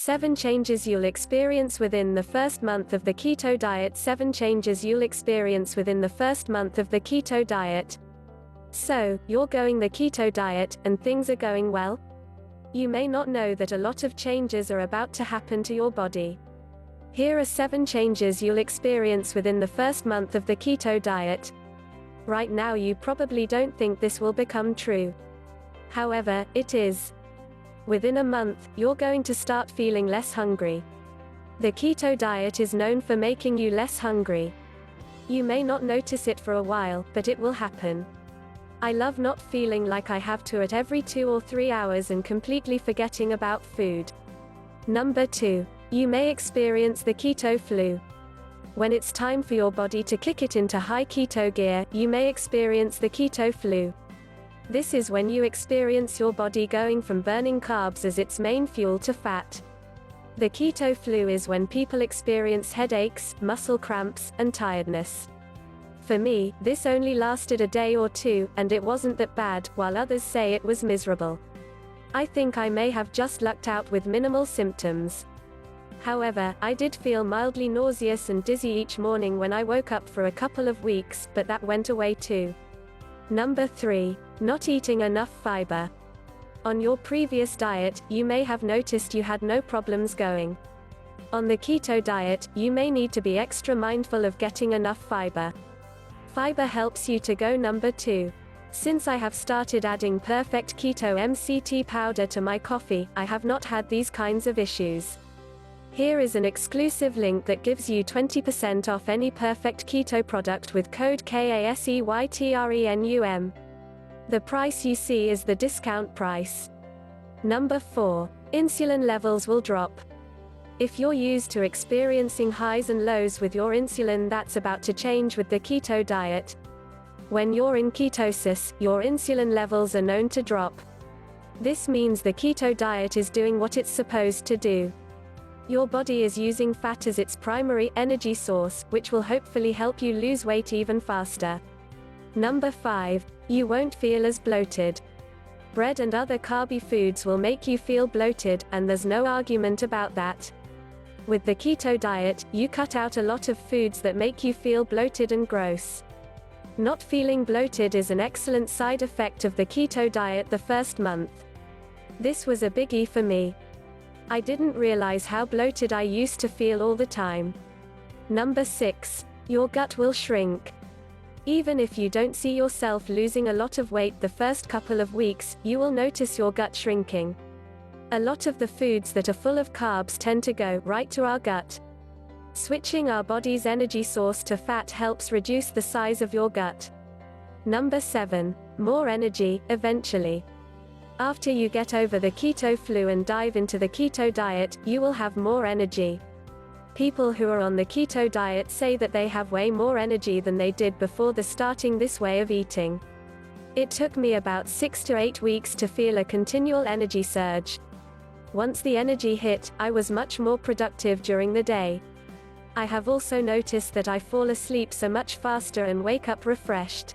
7 changes you'll experience within the first month of the keto diet. 7 changes you'll experience within the first month of the keto diet. So, you're going the keto diet, and things are going well? You may not know that a lot of changes are about to happen to your body. Here are 7 changes you'll experience within the first month of the keto diet. Right now you probably don't think this will become true. However, it is. Within a month, you're going to start feeling less hungry. The keto diet is known for making you less hungry. You may not notice it for a while, but it will happen. I love not feeling like I have to eat every 2 or 3 hours and completely forgetting about food. Number 2. You may experience the keto flu. When it's time for your body to kick it into high keto gear, you may experience the keto flu. This is when you experience your body going from burning carbs as its main fuel to fat. The keto flu is when people experience headaches, muscle cramps, and tiredness. For me, this only lasted a day or 2, and it wasn't that bad, while others say it was miserable. I think I may have just lucked out with minimal symptoms. However, I did feel mildly nauseous and dizzy each morning when I woke up for a couple of weeks, but that went away too. Number 3. Not eating enough fiber. On your previous diet, you may have noticed you had no problems going. On the keto diet, you may need to be extra mindful of getting enough fiber. Fiber helps you to go. Number 2. Since I have started adding Perfect Keto MCT powder to my coffee, I have not had these kinds of issues. Here is an exclusive link that gives you 20% off any Perfect Keto product with code KASEYTRENUM. The price you see is the discount price. Number 4. Insulin levels will drop. If you're used to experiencing highs and lows with your insulin, that's about to change with the keto diet. When you're in ketosis, your insulin levels are known to drop. This means the keto diet is doing what it's supposed to do. Your body is using fat as its primary energy source, which will hopefully help you lose weight even faster. Number 5. You won't feel as bloated. Bread and other carby foods will make you feel bloated, and there's no argument about that. With the keto diet, you cut out a lot of foods that make you feel bloated and gross. Not feeling bloated is an excellent side effect of the keto diet the first month. This was a biggie for me. I didn't realize how bloated I used to feel all the time. Number 6. Your gut will shrink. Even if you don't see yourself losing a lot of weight the first couple of weeks, you will notice your gut shrinking. A lot of the foods that are full of carbs tend to go right to our gut. Switching our body's energy source to fat helps reduce the size of your gut. Number 7. More energy, eventually. After you get over the keto flu and dive into the keto diet, you will have more energy. People who are on the keto diet say that they have way more energy than they did before starting this way of eating. It took me about 6 to 8 weeks to feel a continual energy surge. Once the energy hit, I was much more productive during the day. I have also noticed that I fall asleep so much faster and wake up refreshed.